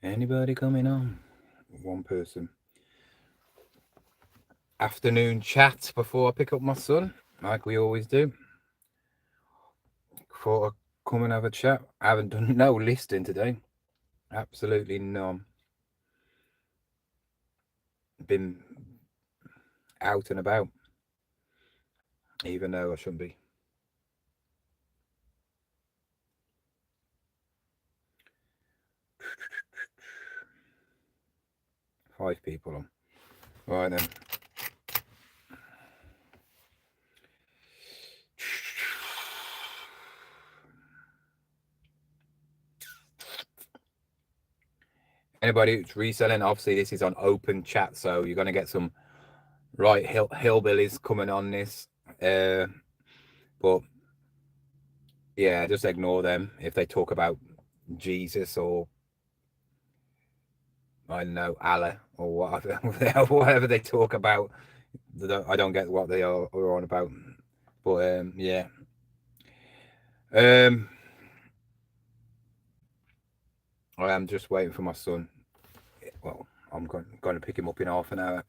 Anybody coming on? One person. Afternoon chat before I pick up my son, like we always do. Thought I'd come and have a chat. I haven't done no listing today. Absolutely none. Been out and about, even though I shouldn't be. Five people on. Right then. Anybody who's reselling, obviously this is on open chat, so you're going to get some right hillbillies coming on this. But yeah, just ignore them if they talk about Jesus or I don't know, Allah or whatever they talk about. I don't get what they are on about. But yeah. I am just waiting for my son. Well, I'm going to pick him up in half an hour.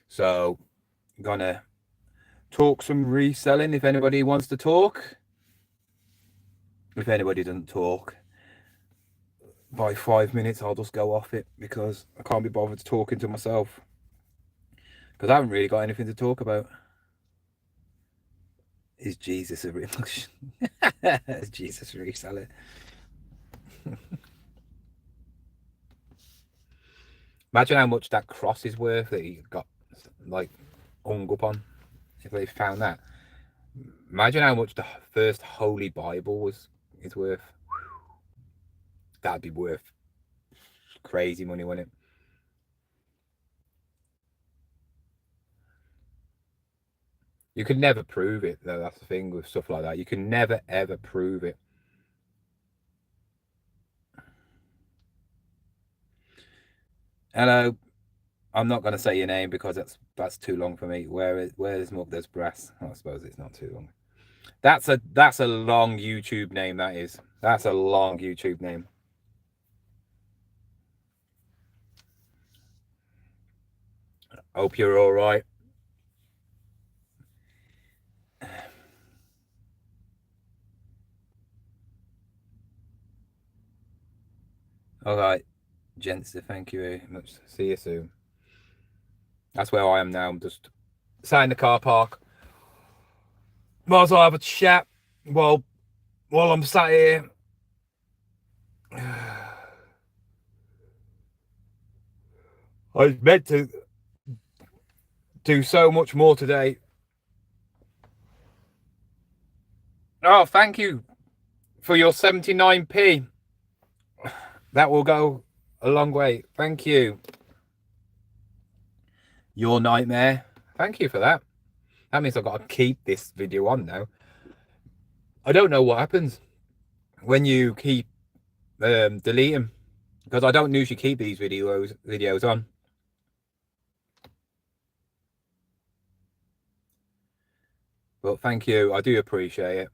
So, gonna talk some reselling if anybody wants to talk. If anybody doesn't talk, by 5 minutes I'll just go off it because I can't be bothered talking to myself. Because I haven't really got anything to talk about. Is Jesus a real? Is Jesus a reseller? Imagine how much that cross is worth that he got like hung up on. If they found that, imagine how much the first Holy Bible is worth. That'd be worth crazy money, wouldn't it? You could never prove it, though. That's the thing with stuff like that. You can never ever prove it. Hello. I'm not going to say your name because that's too long for me. Where's Mug? There's Brass. I suppose it's not too long. That's a long YouTube name. That is. That's a long YouTube name. Hope you're all right. All right, gents. Thank you very much. See you soon. That's where I am now. I'm just sat in the car park. Might as well have a chat while I'm sat here. I was meant to do so much more today. Oh, thank you for your 79p. That will go a long way. Thank you. Your nightmare. Thank you for that. That means I've got to keep this video on now. I don't know what happens when you keep deleting because I don't usually keep these videos on. But thank you. I do appreciate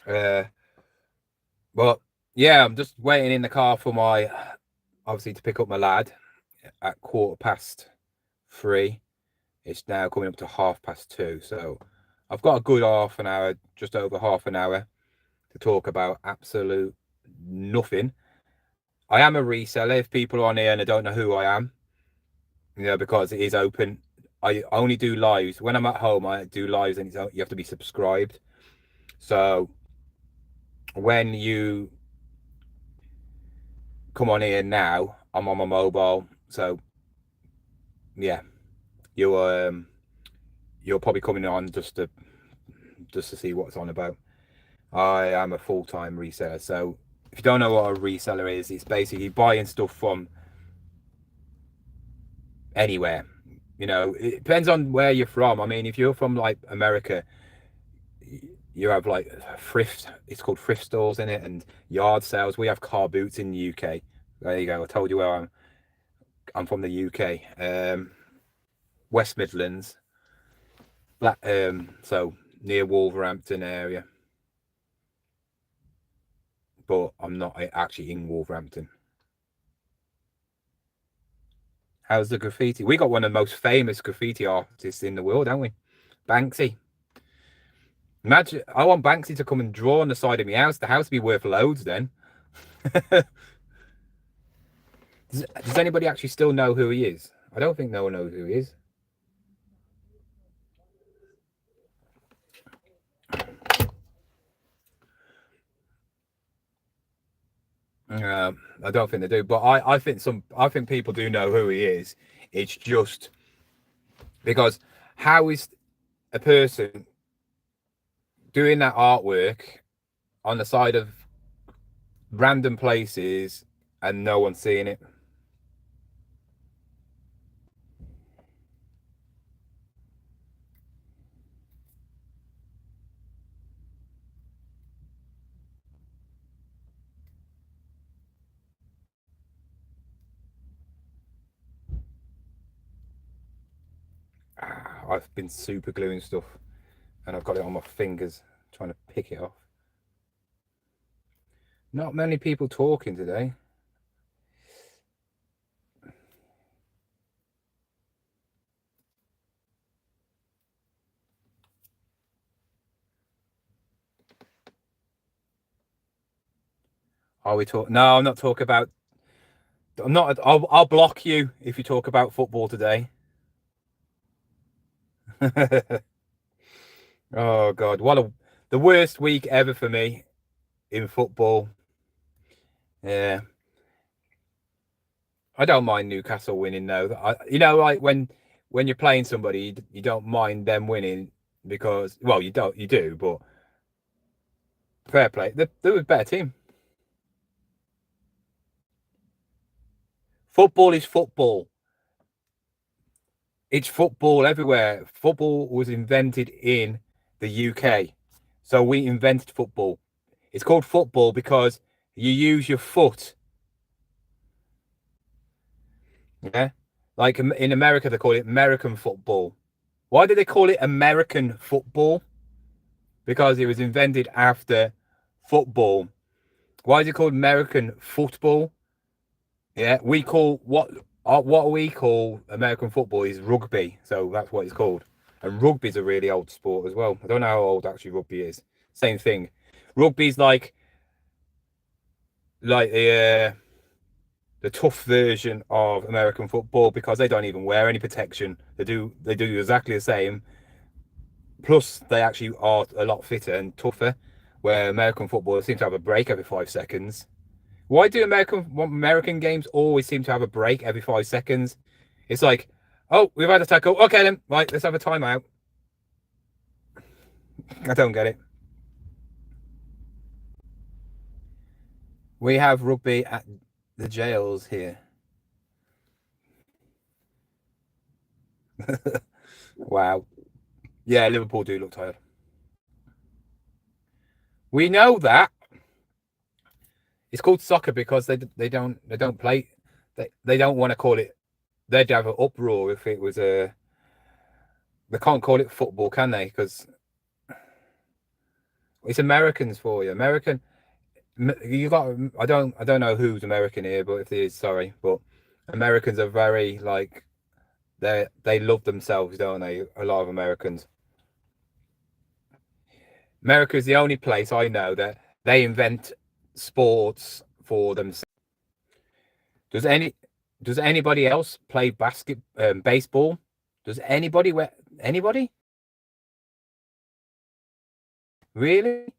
it. But yeah, I'm just waiting in the car for obviously to pick up my lad at 3:15. It's now coming up to 2:30. So I've got a good half an hour, just over half an hour to talk about absolute nothing. I am a reseller. If people are on here and they don't know who I am, because it is open. I only do lives. When I'm at home, I do lives and you have to be subscribed. So when you come on here now, I'm on my mobile. So yeah, you're probably coming on just to see what's on about. I am a full-time reseller, so if you don't know what a reseller is, it's basically buying stuff from anywhere. You know, it depends on where you're from. I mean, if you're from like America, you have like thrift, it's called thrift stores in it, and yard sales. We have car boots in the UK. There you go. I told you where I'm from, the UK, West Midlands, so near Wolverhampton area, but I'm not actually in Wolverhampton. How's the graffiti? We got one of the most famous graffiti artists in the world, haven't we? Banksy. Imagine, I want Banksy to come and draw on the side of my house. The house would be worth loads then. Does anybody actually still know who he is? I don't think no one knows who he is. I don't think they do, but I think people do know who he is. It's just because how is a person doing that artwork on the side of random places and no one seeing it? I've been super gluing stuff and I've got it on my fingers trying to pick it off. Not many people talking today. Are we talking? No, I'm not talking about. I'm not. I'll block you if you talk about football today. Oh God, the worst week ever for me in football. Yeah, I don't mind Newcastle winning though. You know, like when you're playing somebody, you don't mind them winning because, well, you do, but fair play. They're a better team. Football is football. It's football everywhere. Football was invented in the UK, so we invented football. It's called football because you use your foot. Yeah, like in America they call it American football. Why do they call it American football? Because it was invented after football. Why is it called American football? Yeah, we call what we call American football is rugby, so that's what it's called. And rugby's a really old sport as well. I don't know how old actually rugby is. Same thing. Rugby's like the tough version of American football because they don't even wear any protection. They do exactly the same. Plus, they actually are a lot fitter and tougher. Where American football seems to have a break every 5 seconds. Why do American games always seem to have a break every 5 seconds? It's like, oh, we've had a tackle. Okay, then, right, let's have a timeout. I don't get it. We have rugby at the jails here. Wow. Yeah, Liverpool do look tired. We know that. It's called soccer because they don't play. They don't want to call it. They'd have an uproar if it was a. They can't call it football, can they? Because it's Americans for you. American. You got. I don't know who's American here, but if it is, sorry, but Americans are very like. They love themselves, don't they? A lot of Americans. America is the only place I know that they invent sports for themselves. Does anybody else play baseball? Does anybody really?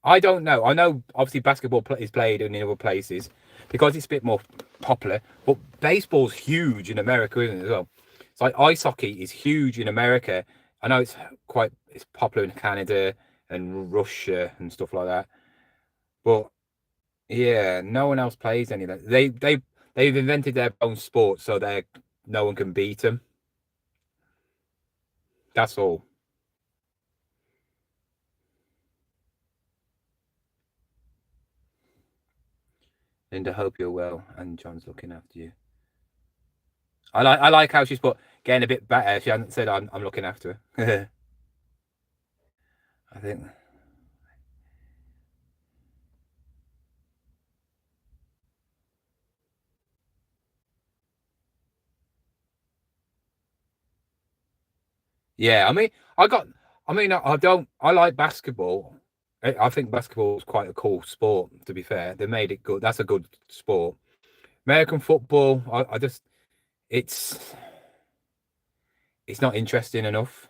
I don't know. I know obviously basketball is played in other places because it's a bit more popular, but baseball's huge in America, isn't it, as well? It's like ice hockey is huge in America. I know it's popular in Canada and Russia and stuff like that. But yeah, no one else plays any of that. They've invented their own sport, so no one can beat them. That's all. Linda, hope you're well, and John's looking after you. I like how she's put getting a bit better. She hasn't said I'm looking after her. I think. Yeah, I mean, I don't. I like basketball. I think basketball is quite a cool sport. To be fair, they made it good. That's a good sport. American football, I just it's it's not interesting enough.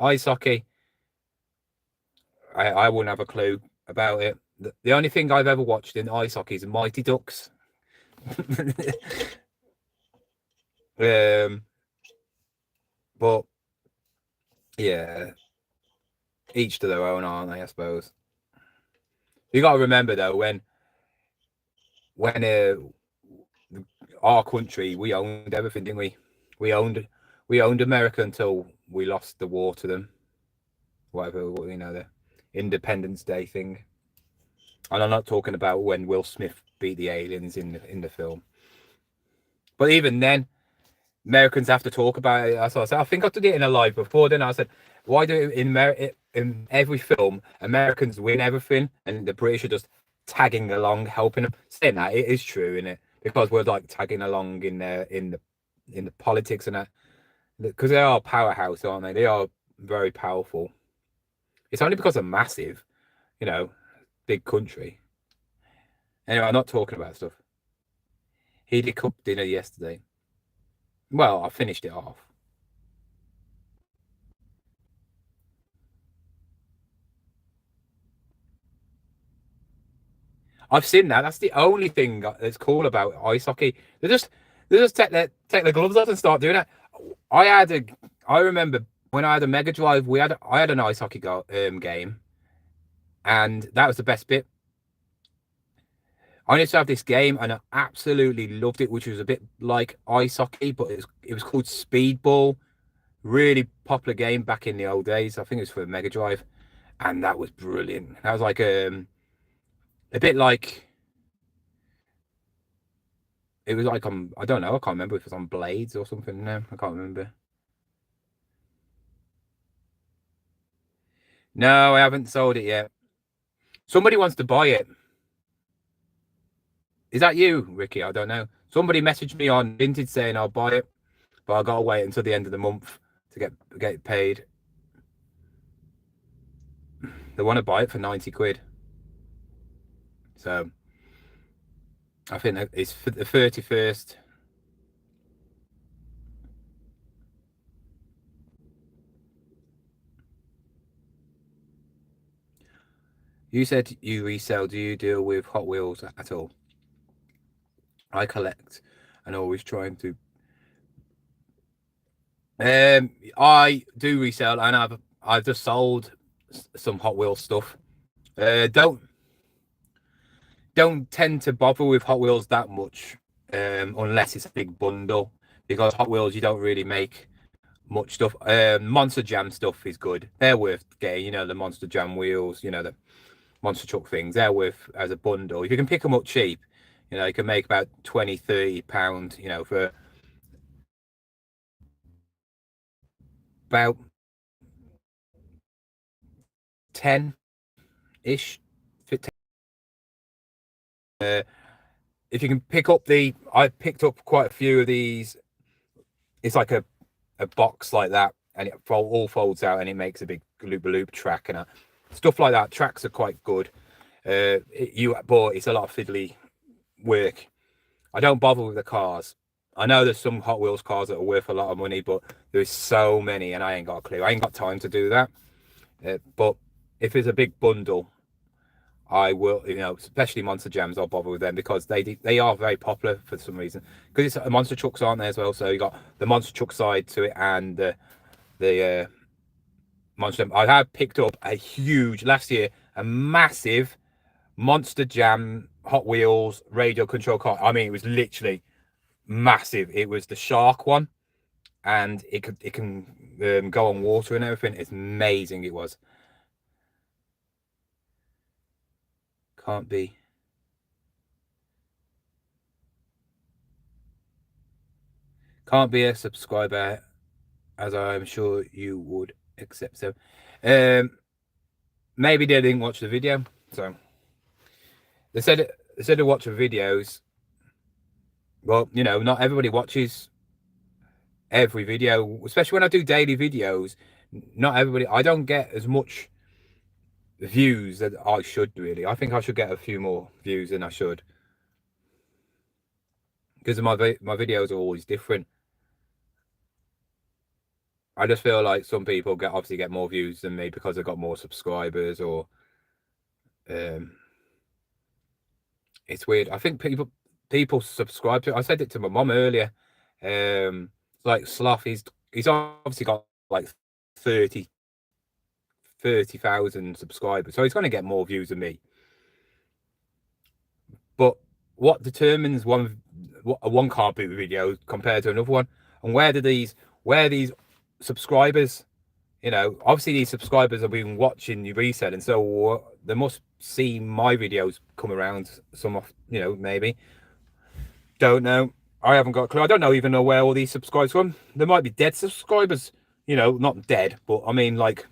Ice hockey, I wouldn't have a clue about it. The only thing I've ever watched in ice hockey is Mighty Ducks. But yeah, each to their own, aren't they? I suppose. You got to remember though, when our country, we owned everything, didn't we? We owned America until we lost the war to them. Whatever, the Independence Day thing. And I'm not talking about when Will Smith beat the aliens in the film. But even then, Americans have to talk about it. So I said, I think I did it in a live before. Then I said, why do in every film Americans win everything and the British are just tagging along, helping them? Saying that, it is true, isn't it? Because we're like tagging along in the politics and that, because they are a powerhouse, aren't they? They are very powerful. It's only because they're massive, big country. Anyway, I'm not talking about stuff. He did cook dinner yesterday. Well, I finished it off. I've seen that. That's the only thing that's cool about ice hockey. They just take the gloves off and start doing it. I remember when I had a Mega Drive, I had an ice hockey game, and that was the best bit. I used to have this game, and I absolutely loved it, which was a bit like ice hockey, but it was called Speedball. Really popular game back in the old days. I think it was for the Mega Drive, and that was brilliant. That was like a bit like it was like I don't know, I can't remember if it was on Blades or something. No, I can't remember. No, I haven't sold it yet. Somebody wants to buy it. Is that you, Ricky? I don't know. Somebody messaged me on Vinted saying I'll buy it, but I gotta wait until the end of the month to get paid. They want to buy it for 90 quid. So I think that it's for the 31st. You said you resell. Do you deal with Hot Wheels at all? I collect and always trying to. I do resell, and I've just sold some Hot Wheels stuff. Don't tend to bother with Hot Wheels that much, unless it's a big bundle, because Hot Wheels you don't really make much stuff. Monster Jam stuff is good. They're worth getting. The Monster Jam wheels. The monster truck things. They're worth as a bundle. If you can pick them up cheap, you can make about 20-30 pounds. For about 10 ish. If you can pick up I picked up quite a few of these. It's like a box like that, and it all folds out, and it makes a big loop track and stuff like that. Tracks are quite good. But it's a lot of fiddly work. I don't bother with the cars. I know there's some Hot Wheels cars that are worth a lot of money, but there's so many, and I ain't got a clue. I ain't got time to do that. But if it's a big bundle, I will, especially Monster Jams, I'll bother with them because they are very popular for some reason. Because it's monster trucks aren't there as well, so you got the monster truck side to it and the monster. I have picked up a huge last year, a massive Monster Jam Hot Wheels radio control car. I mean, it was literally massive. It was the Shark one, and it can go on water and everything. It's amazing. It was. Can't be a subscriber, as I'm sure you would accept. So, maybe they didn't watch the video. So they said to watch the videos. Well, not everybody watches every video, especially when I do daily videos. Not everybody. I don't get as much views that I should really. I think I should get a few more views than I should because my videos are always different. I just feel like some people obviously get more views than me because they've got more subscribers, or it's weird. I think people subscribe to it. I said it to my mom earlier. Like Sloth, he's obviously got like 30,000 subscribers, so he's going to get more views than me. But what determines one car boot video compared to another one, and where these subscribers, obviously these subscribers have been watching you reselling, so they must see my videos come around some off, maybe. Don't know. I haven't got a clue. I don't even know where all these subscribers from. There might be dead subscribers, not dead, but I mean like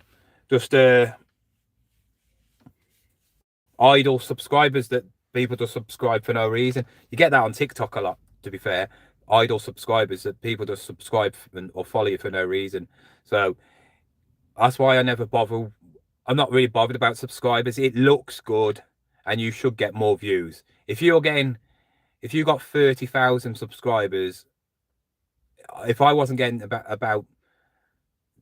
just idle subscribers that people just subscribe for no reason. You get that on TikTok a lot, to be fair. Idle subscribers that people just subscribe or follow you for no reason. So that's why I never bother. I'm not really bothered about subscribers. It looks good, and you should get more views. If you got 30,000 subscribers, if I wasn't getting about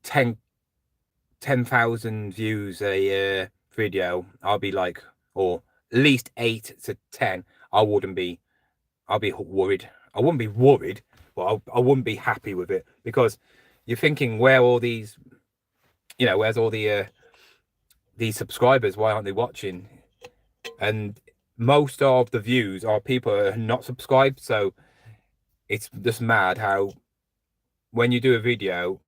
10,000 views a video, I'll be like, or at least 8 to 10. I'll be worried. I wouldn't be worried, but I wouldn't be happy with it, because you're thinking, where's all these these subscribers? Why aren't they watching? And most of the views are people who are not subscribed. So it's just mad how when you do a video,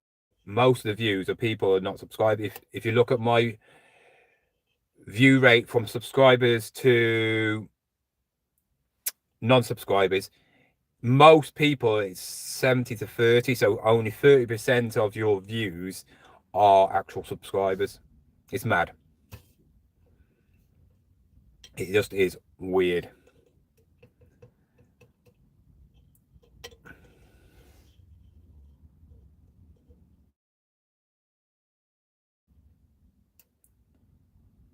most of the views are people who are not subscribed. If you look at my view rate from subscribers to non-subscribers, most people it's 70 to 30, so only 30% of your views are actual subscribers. It's mad. It just is weird.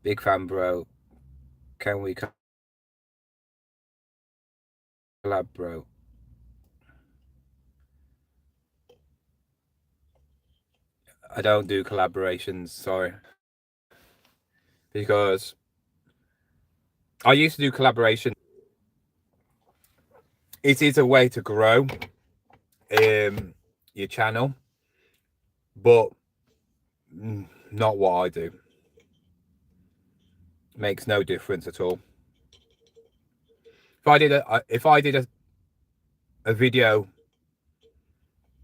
Big fan, bro. Can we collab, bro? I don't do collaborations, sorry. Because I used to do collaboration. It is a way to grow your channel, but not what I do. Makes no difference at all. If I did a video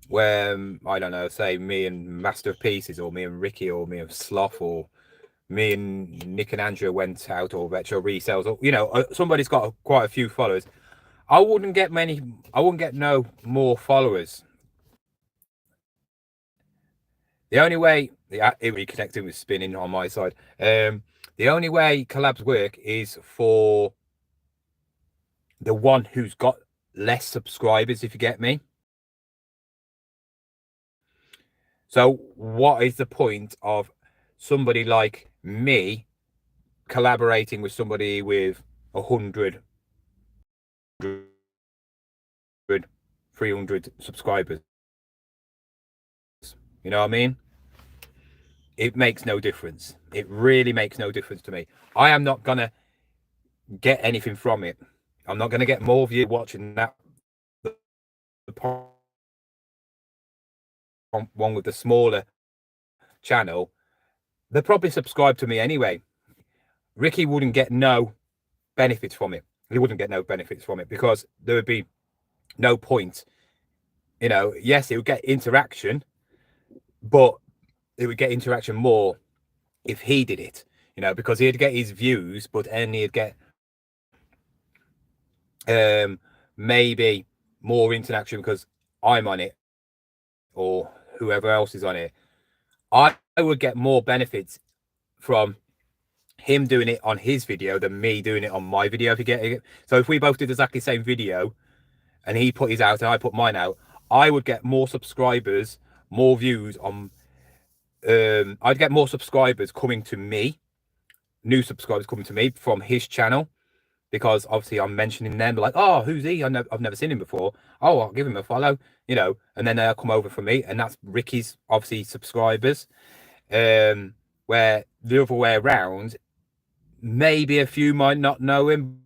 where I don't know, say me and Master of Pieces, or me and Ricky, or me and Sloth, or me and Nick and Andrew went out, or Retro Resells, or somebody's got quite a few followers, I wouldn't get no more followers. The only way it reconnecting with spinning on my side. The only way collabs work is for the one who's got less subscribers, if you get me. So what is the point of somebody like me collaborating with somebody with 100, 300 subscribers? You know what I mean? It makes no difference. It really makes no difference to me. I am not gonna, get anything from it. I'm not going to get more views watching that the one with the smaller channel. They're probably subscribed to me anyway. Ricky wouldn't get no benefits from it. He wouldn't get no benefits from it because there would be no point. You know, yes, it would get interaction, but it would get interaction more if he did it. You know, because he'd get his views, but then he'd get maybe more interaction because I'm on it or whoever else is on it. I would get more benefits from him doing it on his video than me doing it on my video, if you get it. So if we both did exactly the same video and he put his out and I put mine out, I would get more subscribers, more views on I'd get more subscribers coming to me, new subscribers coming to me from his channel, because obviously I'm mentioning them, like, oh, who's he? I've never seen him before. Oh, I'll give him a follow, you know, and then they'll come over for me, and that's Ricky's obviously subscribers. Where the other way around, maybe a few might not know him,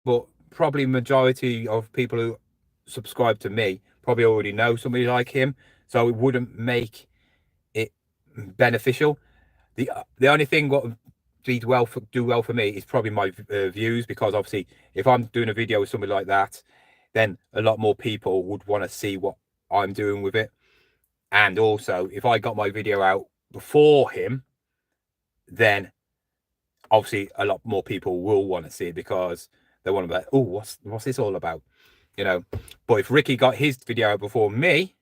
but probably majority of people who subscribe to me probably already know somebody like him, so it wouldn't make it beneficial. The only thing what do well for me is probably my views, because obviously if I'm doing a video with somebody like that, then a lot more people would want to see what I'm doing with it. And also, if I got my video out before him, then obviously a lot more people will want to see it because they want to be like, oh, what's this all about, you know. But if Ricky got his video out before me,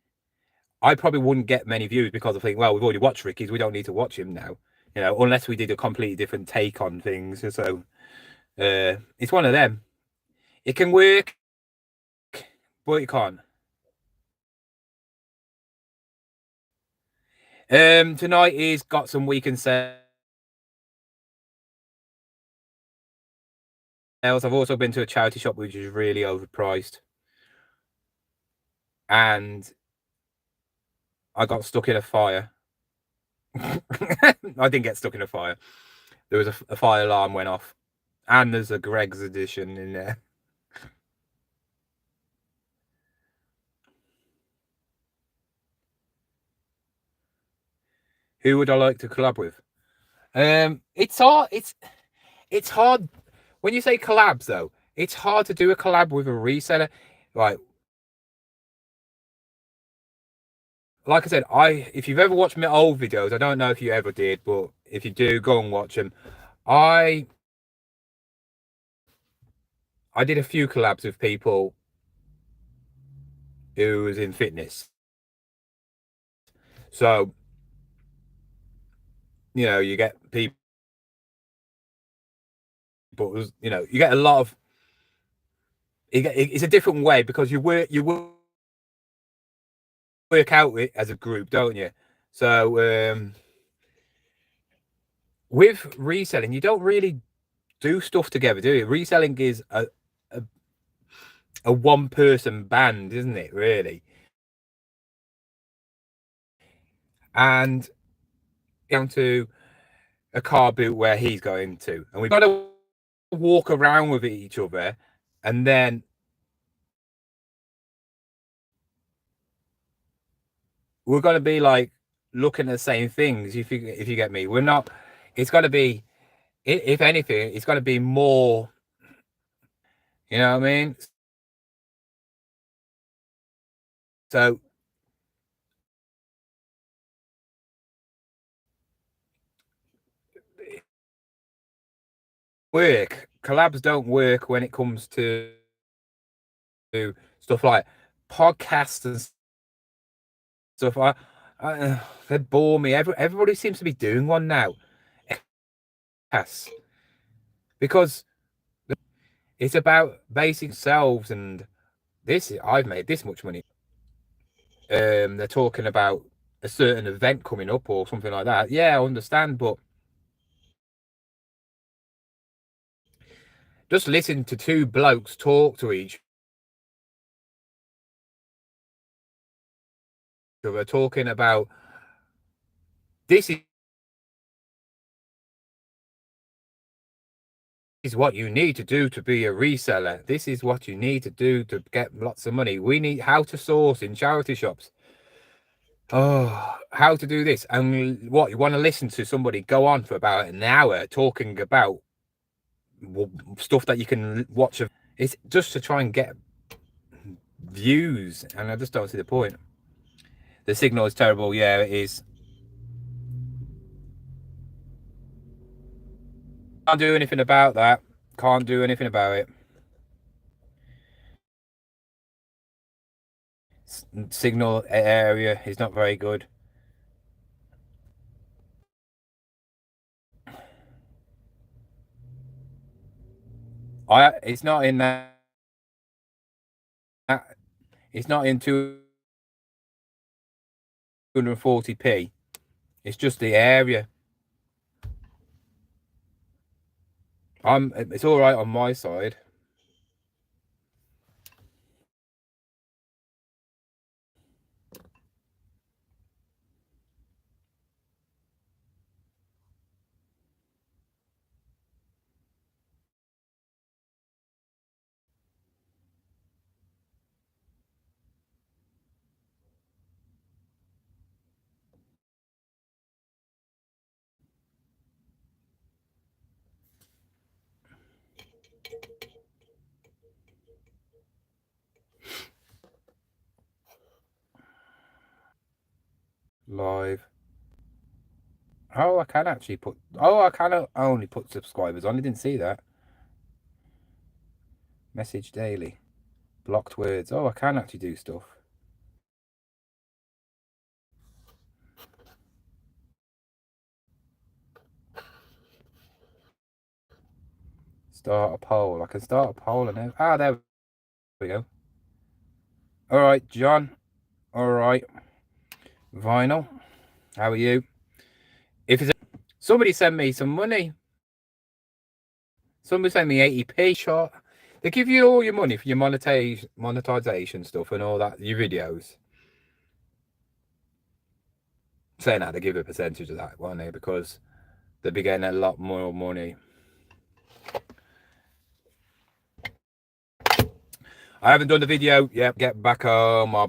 I probably wouldn't get many views, because I think, well, we've already watched Ricky's, we don't need to watch him now, you know, unless we did a completely different take on things. So it's one of them. It can work, but it can't. Tonight is got some weekend sales. I've also been to a charity shop which is really overpriced, and I got stuck in a fire. I didn't get stuck in a fire. There was a fire alarm went off, and there's a Greg's edition in there. Who would I like to collab with? It's hard. It's hard when you say collabs, though. It's hard to do a collab with a reseller. Like I said, if you've ever watched my old videos, I don't know if you ever did, but if you do, go and watch them. I did a few collabs with people who was in fitness. So, you know, you get people, you know, you get a lot of, it's a different way because you work out it as a group, don't you? So, with reselling, you don't really do stuff together, do you? Reselling is a one person band, isn't it, really? And down to a car boot where he's going to, and we've got to walk around with each other, and then we're going to be like looking at the same things. If you get me, we're not. It's got to be, if anything, it's got to be more. You know what I mean? So work collabs don't work when it comes to stuff like podcasts and stuff. They bore me. Everybody seems to be doing one now. Yes, because it's about basic selves, and this I've made this much money. They're talking about a certain event coming up or something like that. Yeah, I understand, but just listen to two blokes talk to each other, talking about this is what you need to do to be a reseller. This is what you need to do to get lots of money. We need how to source in charity shops. Oh, how to do this. And what, you want to listen to somebody go on for about an hour talking about stuff that you can watch. It's just to try and get views, and I just don't see the point. The signal is terrible. Yeah, it is. Can't do anything about that. Can't do anything about it. Signal area is not very good. It's not in that. It's not in 240p. It's just the area. It's all right on my side. Live. Oh, I can actually put. Oh, I can only put subscribers on. I didn't see that. Message daily. Blocked words. Oh, I can actually do stuff. Start a poll. I can start a poll and there we go. All right, John. All right. Vinyl. How are you? If it's somebody send me some money. Somebody send me 80p shot. They give you all your money for your monetization stuff and all that, your videos. Saying that, they give a percentage of that, won't they? Because they'll be getting a lot more money. I haven't done the video yet. Get back home.